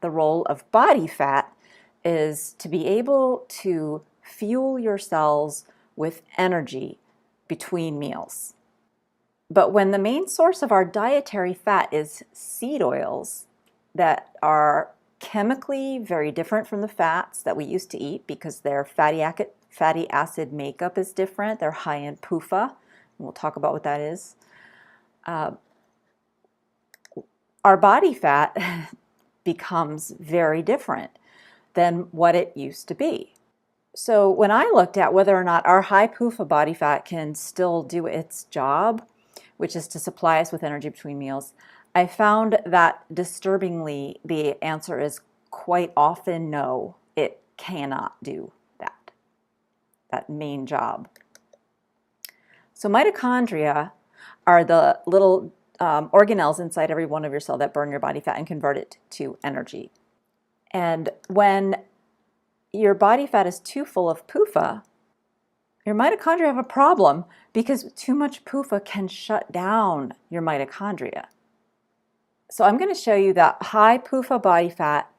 the role of body fat is to be able to fuel your cells with energy between meals. But when the main source of our dietary fat is seed oils that are chemically very different from the fats that we used to eat because their fatty acid makeup is different, they're high in PUFA, and we'll talk about what that is. Our body fat becomes very different than what it used to be. So when I looked at whether or not our high PUFA body fat can still do its job, which is to supply us with energy between meals, I found that disturbingly the answer is quite often no, it cannot do that main job. So mitochondria are the little organelles inside every one of your cells that burn your body fat and convert it to energy. And when your body fat is too full of PUFA, your mitochondria have a problem because too much PUFA can shut down your mitochondria. So I'm going to show you that high PUFA body fat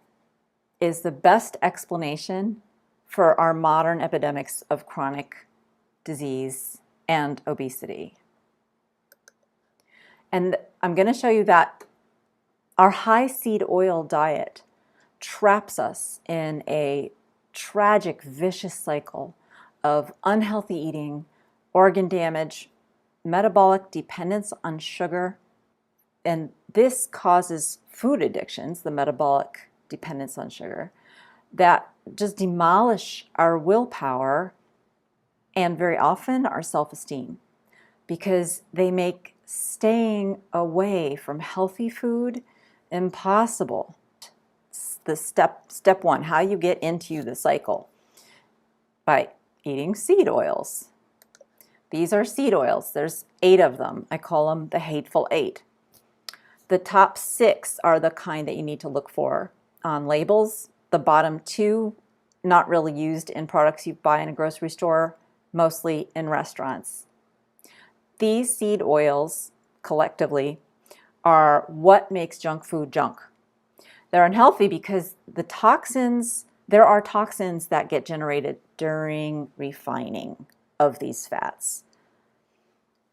is the best explanation for our modern epidemics of chronic disease and obesity. And I'm going to show you that our high seed oil diet traps us in a tragic, vicious cycle of unhealthy eating, organ damage, metabolic dependence on sugar, and this causes food addictions, the metabolic dependence on sugar, that just demolish our willpower and very often our self-esteem because they make staying away from healthy food impossible. The step one, how you get into the cycle, by eating seed oils. These are seed oils. There's 8 of them. I call them the hateful 8. The top 6 are the kind that you need to look for on labels. The bottom 2, not really used in products you buy in a grocery store, mostly in restaurants. These seed oils, collectively, are what makes junk food junk. They're unhealthy because there are toxins that get generated during refining of these fats.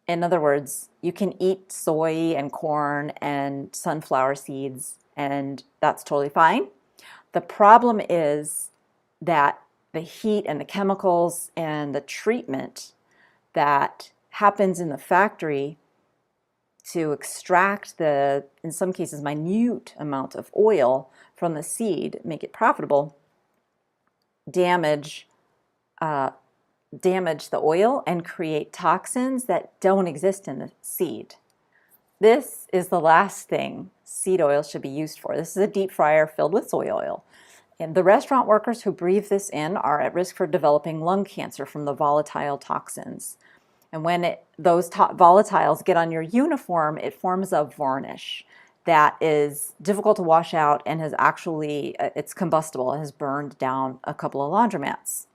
In other words, you can eat soy and corn and sunflower seeds, and that's totally fine. The problem is that the heat and the chemicals and the treatment that happens in the factory to extract the, in some cases, minute amount of oil from the seed, make it profitable, damage the oil and create toxins that don't exist in the seed. This is the last thing seed oil should be used for. This is a deep fryer filled with soy oil. And the restaurant workers who breathe this in are at risk for developing lung cancer from the volatile toxins. And when those volatiles get on your uniform, it forms a varnish that is difficult to wash out and has actually, it's combustible, it has burned down a couple of laundromats.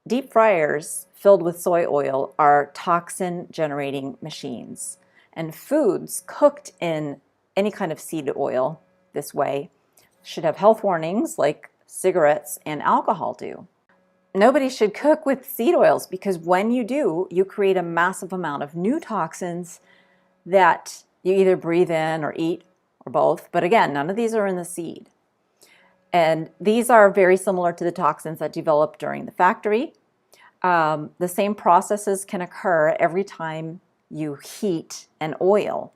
Deep fryers filled with soy oil are toxin-generating machines. And foods cooked in any kind of seed oil this way should have health warnings like cigarettes and alcohol do. Nobody should cook with seed oils because when you do, you create a massive amount of new toxins that you either breathe in or eat or both. But again, none of these are in the seed. And these are very similar to the toxins that develop during the factory. The same processes can occur every time you heat an oil.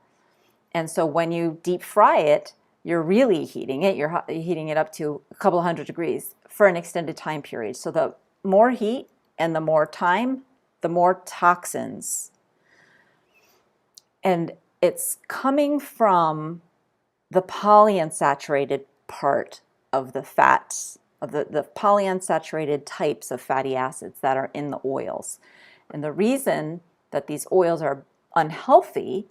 And so when you deep fry it, you're really heating it. You're heating it up to a couple hundred degrees for an extended time period. So the more heat and the more time, the more toxins. And it's coming from the polyunsaturated part of the fats, of the polyunsaturated types of fatty acids that are in the oils. And the reason that these oils are unhealthy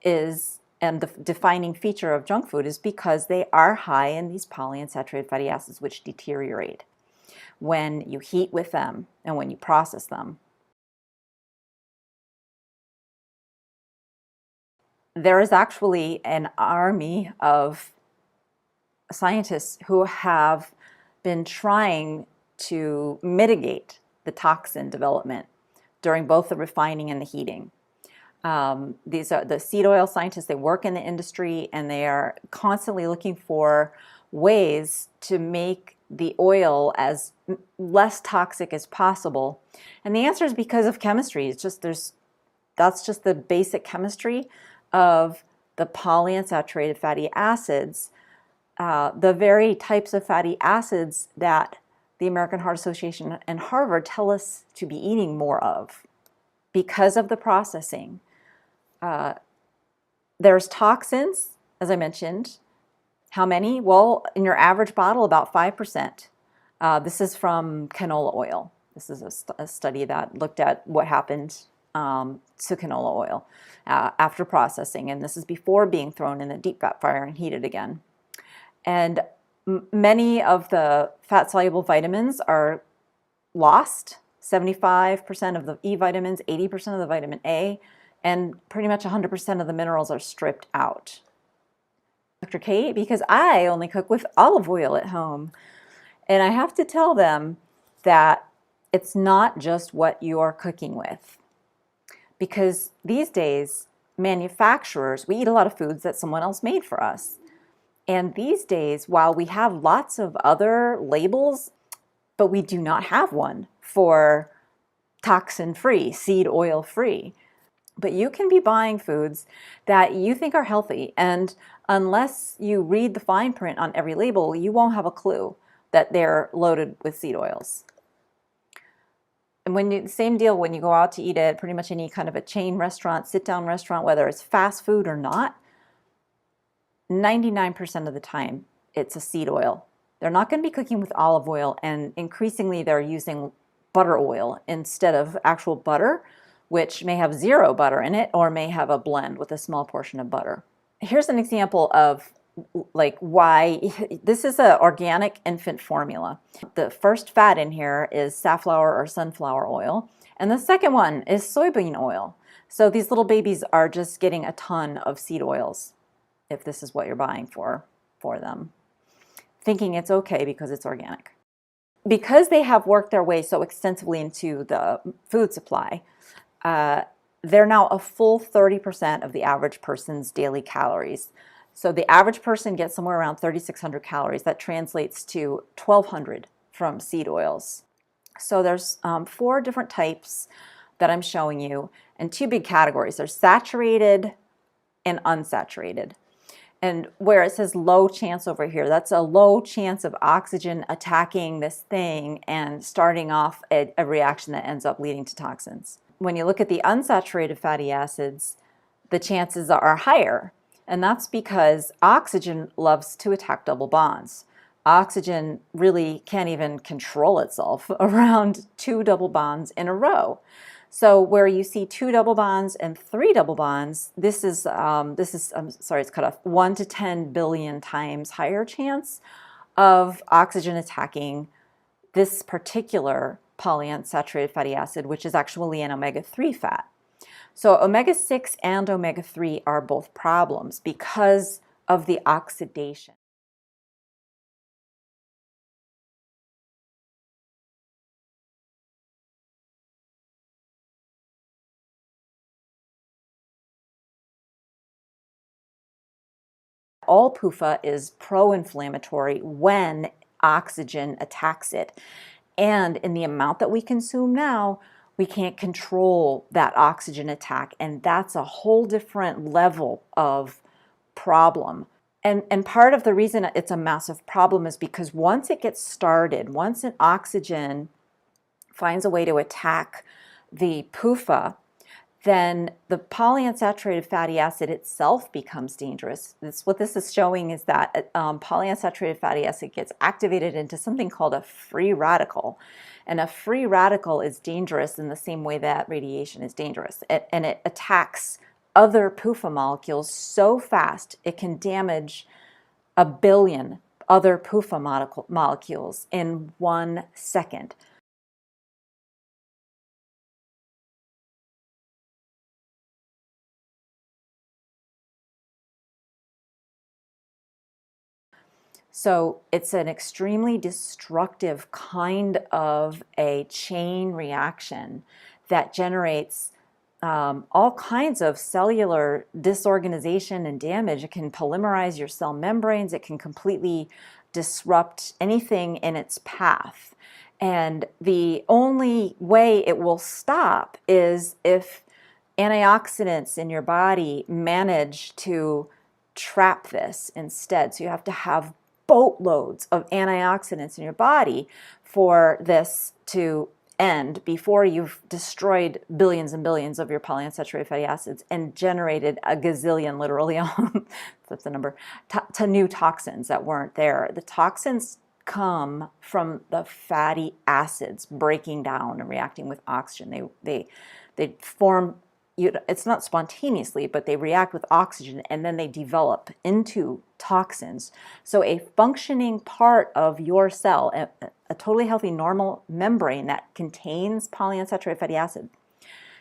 is, and the defining feature of junk food is because they are high in these polyunsaturated fatty acids which deteriorate when you heat with them and when you process them. There is actually an army of scientists who have been trying to mitigate the toxin development during both the refining and the heating. These are the seed oil scientists. They work in the industry and they are constantly looking for ways to make the oil as less toxic as possible. And the answer is because of chemistry. It's just that's just the basic chemistry of the polyunsaturated fatty acids, the very types of fatty acids that the American Heart Association and Harvard tell us to be eating more of because of the processing. There's toxins, as I mentioned. How many? Well, in your average bottle, about 5%. This is from canola oil. This is a study that looked at what happened to canola oil after processing, and this is before being thrown in the deep fat fryer and heated again. And many of the fat-soluble vitamins are lost, 75% of the E vitamins, 80% of the vitamin A, and pretty much 100% of the minerals are stripped out. Dr. Kate, because I only cook with olive oil at home, and I have to tell them that it's not just what you're cooking with. Because these days, manufacturers, we eat a lot of foods that someone else made for us. And these days, while we have lots of other labels, but we do not have one for toxin-free, seed oil-free. But you can be buying foods that you think are healthy, and unless you read the fine print on every label, you won't have a clue that they're loaded with seed oils. And same deal when you go out to eat at pretty much any kind of a chain restaurant, sit-down restaurant, whether it's fast food or not, 99% of the time it's a seed oil. They're not going to be cooking with olive oil, and increasingly they're using butter oil instead of actual butter, which may have zero butter in it or may have a blend with a small portion of butter. Here's an example of like why this is an organic infant formula. The first fat in here is safflower or sunflower oil, and the second one is soybean oil. So these little babies are just getting a ton of seed oils if this is what you're buying for them, thinking it's okay because it's organic. Because they have worked their way so extensively into the food supply, they're now a full 30% of the average person's daily calories. So the average person gets somewhere around 3,600 calories. That translates to 1,200 from seed oils. So there's 4 different types that I'm showing you, and 2 big categories. There's saturated and unsaturated. And where it says low chance over here, that's a low chance of oxygen attacking this thing and starting off a reaction that ends up leading to toxins. When you look at the unsaturated fatty acids, the chances are higher. And that's because oxygen loves to attack double bonds. Oxygen really can't even control itself around 2 double bonds in a row. So where you see 2 double bonds and 3 double bonds, this is I'm sorry, it's cut off, 1 to 10 billion times higher chance of oxygen attacking this particular polyunsaturated fatty acid, which is actually an omega-3 fat. So omega-6 and omega-3 are both problems because of the oxidation. All PUFA is pro-inflammatory when oxygen attacks it. And in the amount that we consume now, we can't control that oxygen attack. And that's a whole different level of problem. And part of the reason it's a massive problem is because once it gets started, once an oxygen finds a way to attack the PUFA, then the polyunsaturated fatty acid itself becomes dangerous. What this is showing is that polyunsaturated fatty acid gets activated into something called a free radical. And a free radical is dangerous in the same way that radiation is dangerous. And it attacks other PUFA molecules so fast it can damage 1 billion other PUFA molecules in 1 second. So it's an extremely destructive kind of a chain reaction that generates all kinds of cellular disorganization and damage. It can polymerize your cell membranes. It can completely disrupt anything in its path. And the only way it will stop is if antioxidants in your body manage to trap this instead. So you have to have boatloads of antioxidants in your body for this to end before you've destroyed billions and billions of your polyunsaturated fatty acids and generated a gazillion, literally, that's the number, to new toxins that weren't there. The toxins come from the fatty acids breaking down and reacting with oxygen. They form, it's not spontaneously, but they react with oxygen and then they develop into toxins. So a functioning part of your cell, a totally healthy normal membrane that contains polyunsaturated fatty acid,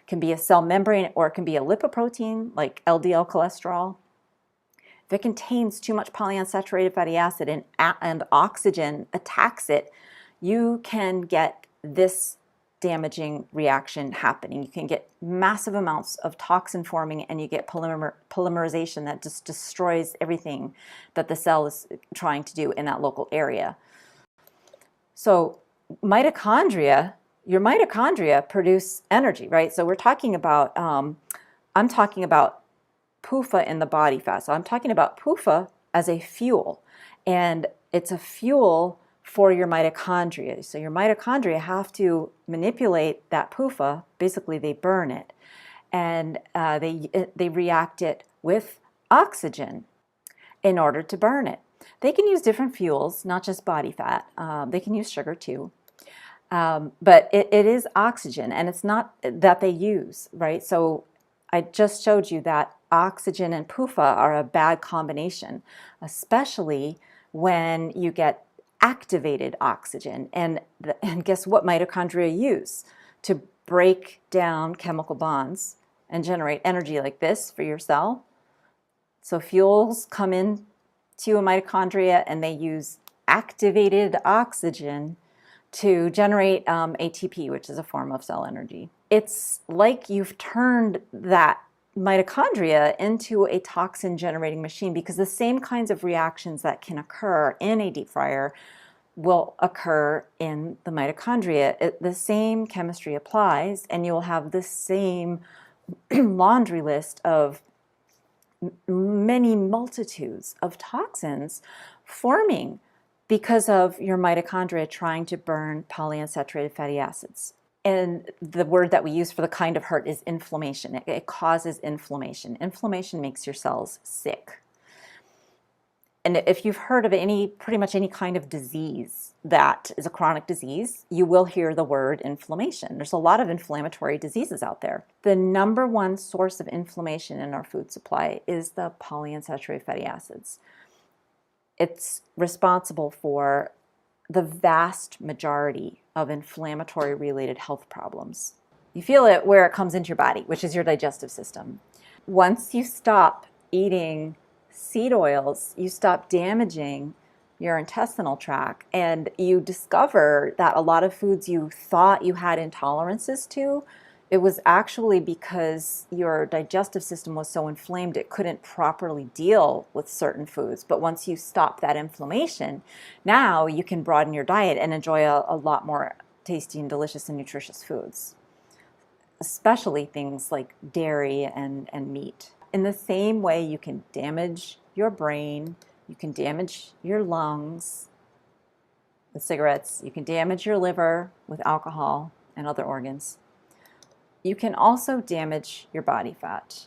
can be a cell membrane or it can be a lipoprotein like LDL cholesterol. If it contains too much polyunsaturated fatty acid and oxygen attacks it, you can get this damaging reaction happening. You can get massive amounts of toxin forming and you get polymerization that just destroys everything that the cell is trying to do in that local area. So mitochondria, your mitochondria produce energy, right? So we're talking about, I'm talking about PUFA in the body fat. So I'm talking about PUFA as a fuel, and it's a fuel for your mitochondria. So your mitochondria have to manipulate that PUFA. Basically, they burn it, and they react it with oxygen in order to burn it. They can use different fuels, not just body fat. They can use sugar too. But it is oxygen, and it's not that they use, right? So I just showed you that oxygen and PUFA are a bad combination, especially when you get activated oxygen. And guess what mitochondria use to break down chemical bonds and generate energy like this for your cell? So fuels come in to a mitochondria and they use activated oxygen to generate ATP, which is a form of cell energy. It's like you've turned that mitochondria into a toxin generating machine, because the same kinds of reactions that can occur in a deep fryer will occur in the mitochondria. The same chemistry applies, and you'll have the same laundry list of many multitudes of toxins forming because of your mitochondria trying to burn polyunsaturated fatty acids. And the word that we use for the kind of hurt is inflammation. It causes inflammation. Inflammation makes your cells sick. And if you've heard of pretty much any kind of disease that is a chronic disease, you will hear the word inflammation. There's a lot of inflammatory diseases out there. The number one source of inflammation in our food supply is the polyunsaturated fatty acids. It's responsible for the vast majority of inflammatory related health problems. You feel it where it comes into your body, which is your digestive system. Once you stop eating seed oils, you stop damaging your intestinal tract, and you discover that a lot of foods you thought you had intolerances to, it was actually because your digestive system was so inflamed it couldn't properly deal with certain foods. But once you stop that inflammation, now you can broaden your diet and enjoy a lot more tasty and delicious and nutritious foods, especially things like dairy and meat. In the same way, you can damage your brain, you can damage your lungs with cigarettes, you can damage your liver with alcohol and other organs. You can also damage your body fat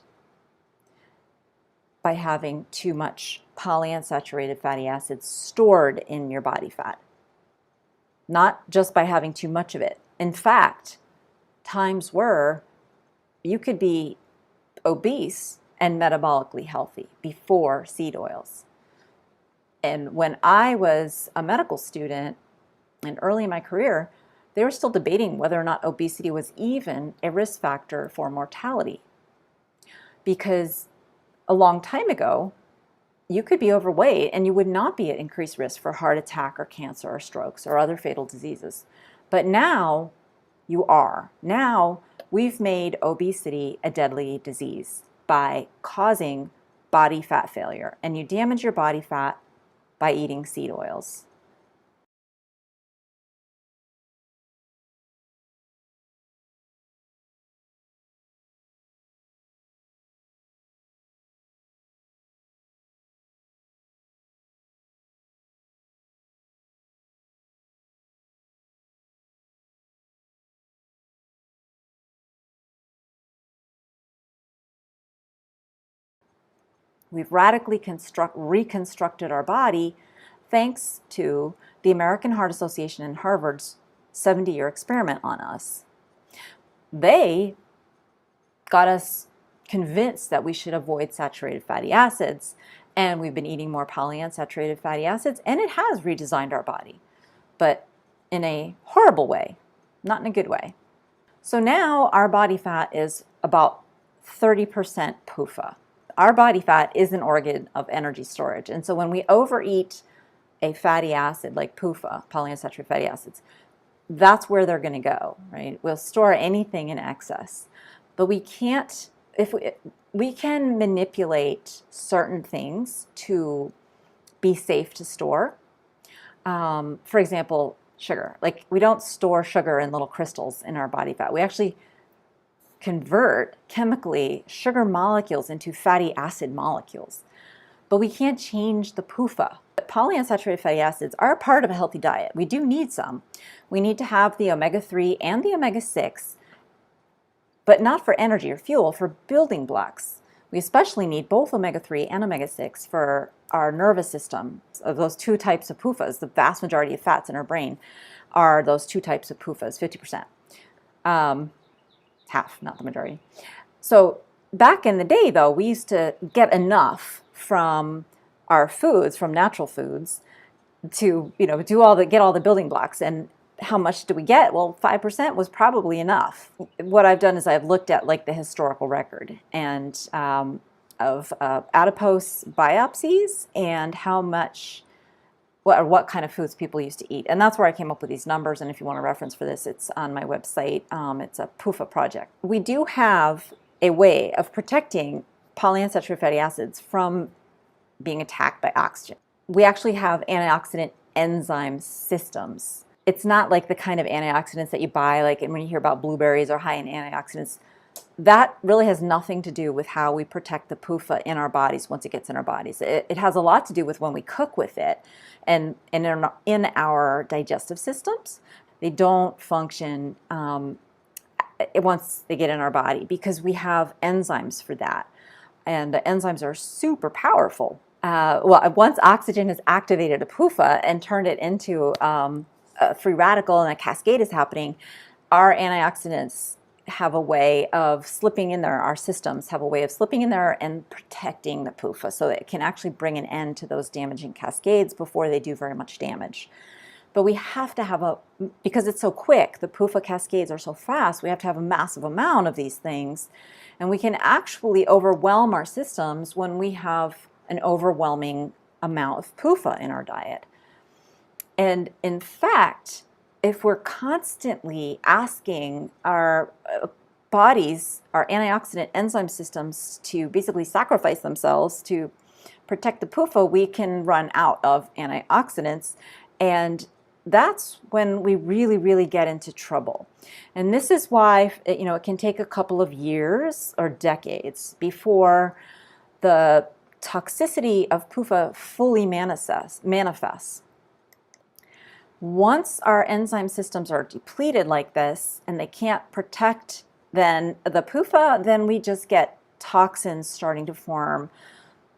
by having too much polyunsaturated fatty acids stored in your body fat, not just by having too much of it. In fact, times were you could be obese and metabolically healthy before seed oils. And when I was a medical student and early in my career, they were still debating whether or not obesity was even a risk factor for mortality. Because a long time ago, you could be overweight and you would not be at increased risk for heart attack or cancer or strokes or other fatal diseases. But now you are. Now we've made obesity a deadly disease by causing body fat failure, and you damage your body fat by eating seed oils. We've radically reconstructed our body thanks to the American Heart Association and Harvard's 70-year experiment on us. They got us convinced that we should avoid saturated fatty acids, and we've been eating more polyunsaturated fatty acids, and it has redesigned our body, but in a horrible way, not in a good way. So now our body fat is about 30% PUFA. Our body fat is an organ of energy storage, and so when we overeat a fatty acid like PUFA, polyunsaturated fatty acids, that's where they're going to go, right? We'll store anything in excess, but we can't, if we can manipulate certain things to be safe to store. For example, sugar. Like, we don't store sugar in little crystals in our body fat. We actually convert chemically sugar molecules into fatty acid molecules, but we can't change the PUFA. Polyunsaturated fatty acids are a part of a healthy diet. We do need some. We need to have the omega-3 and the omega-6, but not for energy or fuel, for building blocks. We especially need both omega-3 and omega-6 for our nervous system. Of those two types of PUFAs, the vast majority of fats in our brain are those two types of PUFAs, 50%. Half, not the majority. So back in the day, though, we used to get enough from our foods, from natural foods, to get all the building blocks. And how much do we get? Well, 5% was probably enough. What I've done is I've looked at like the historical record and of adipose biopsies and how much, what kind of foods people used to eat. And that's where I came up with these numbers. And if you want a reference for this, it's on my website. It's a PUFA project. We do have a way of protecting polyunsaturated fatty acids from being attacked by oxygen. We actually have antioxidant enzyme systems. It's not like the kind of antioxidants that you buy, like when you hear about blueberries are high in antioxidants. That really has nothing to do with how we protect the PUFA in our bodies once it gets in our bodies. It has a lot to do with when we cook with it and in our digestive systems. They don't function once they get in our body because we have enzymes for that. And the enzymes are super powerful. Once oxygen has activated a PUFA and turned it into a free radical and a cascade is happening, our antioxidants have a way of slipping in there, our systems have a way of slipping in there and protecting the PUFA so that it can actually bring an end to those damaging cascades before they do very much damage. But we have to have because it's so quick, the PUFA cascades are so fast, we have to have a massive amount of these things. And we can actually overwhelm our systems when we have an overwhelming amount of PUFA in our diet. And in fact, if we're constantly asking our bodies, our antioxidant enzyme systems, to basically sacrifice themselves to protect the PUFA, we can run out of antioxidants. And that's when we really, really get into trouble. And this is why, it can take a couple of years or decades before the toxicity of PUFA fully manifests. Once our enzyme systems are depleted like this and they can't protect then the PUFA, then we just get toxins starting to form.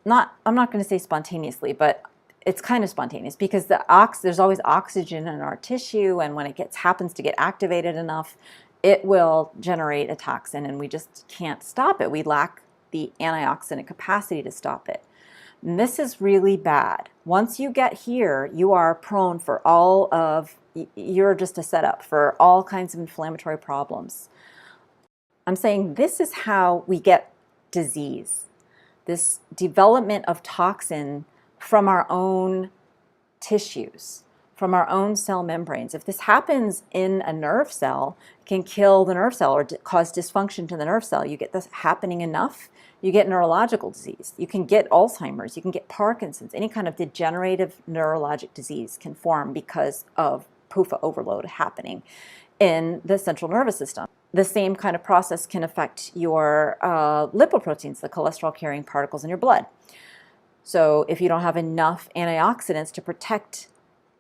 I'm not going to say spontaneously, but it's kind of spontaneous because there's always oxygen in our tissue, and when it happens to get activated enough, it will generate a toxin, and we just can't stop it. We lack the antioxidant capacity to stop it. And this is really bad. Once you get here, you are prone for you're just a setup for all kinds of inflammatory problems. I'm saying this is how we get disease. this development of toxin from our own tissues, from our own cell membranes. If this happens in a nerve cell, it can kill the nerve cell or cause dysfunction to the nerve cell. You get this happening enough, you get neurological disease. You can get Alzheimer's, you can get Parkinson's. Any kind of degenerative neurologic disease can form because of PUFA overload happening in the central nervous system. The same kind of process can affect your lipoproteins, the cholesterol-carrying particles in your blood. So if you don't have enough antioxidants to protect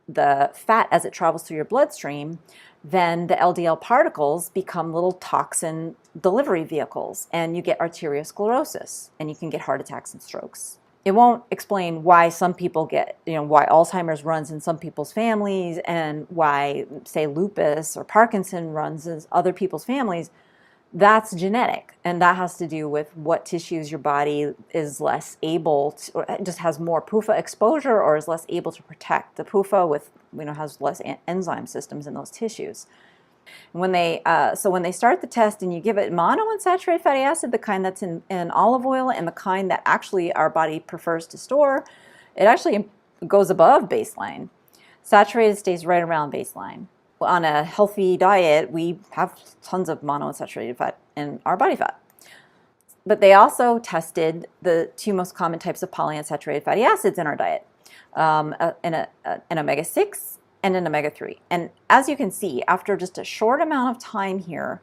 the fat as it travels through your bloodstream, then the LDL particles become little toxin delivery vehicles, and you get arteriosclerosis, and you can get heart attacks and strokes. It won't explain why some people get, why Alzheimer's runs in some people's families and why, say, lupus or Parkinson runs in other people's families. That's genetic, and that has to do with what tissues your body is less able to, or just has more PUFA exposure or is less able to protect. The PUFA with, has less enzyme systems in those tissues. And when they, so when they start the test and you give it monounsaturated fatty acid, the kind that's in olive oil and the kind that actually our body prefers to store, it actually goes above baseline. Saturated stays right around baseline. On a healthy diet, we have tons of monounsaturated fat in our body fat. But they also tested the two most common types of polyunsaturated fatty acids in our diet, an omega-6 and an omega-3. And as you can see, after just a short amount of time here,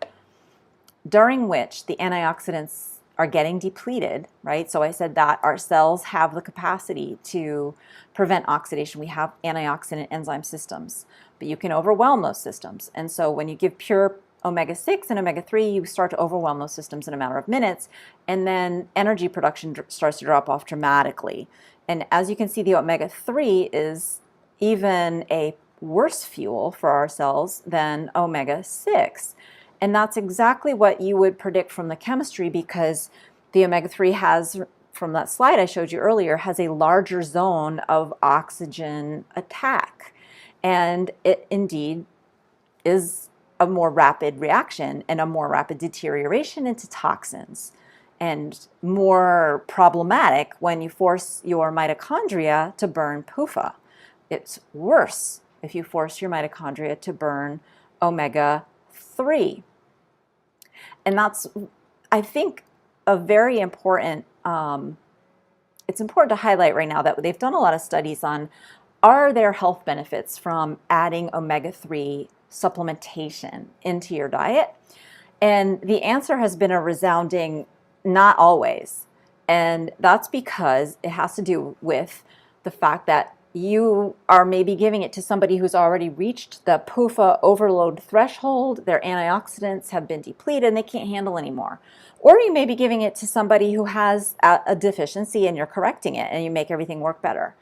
during which the antioxidants are getting depleted, right? So I said that our cells have the capacity to prevent oxidation. We have antioxidant enzyme systems, but you can overwhelm those systems. And so when you give pure omega-6 and omega-3, you start to overwhelm those systems in a matter of minutes, and then energy production starts to drop off dramatically. And as you can see, the omega-3 is even a worse fuel for our cells than omega-6. And that's exactly what you would predict from the chemistry, because the omega-3 has, from that slide I showed you earlier, has a larger zone of oxygen attack. And it indeed is a more rapid reaction and a more rapid deterioration into toxins, and more problematic when you force your mitochondria to burn PUFA. It's worse if you force your mitochondria to burn omega-3. And that's, I think, a very important, it's important to highlight right now that they've done a lot of studies on, are there health benefits from adding omega-3 supplementation into your diet? And the answer has been a resounding not always. And that's because it has to do with the fact that you are maybe giving it to somebody who's already reached the PUFA overload threshold, their antioxidants have been depleted and they can't handle anymore. Or you may be giving it to somebody who has a deficiency and you're correcting it and you make everything work better.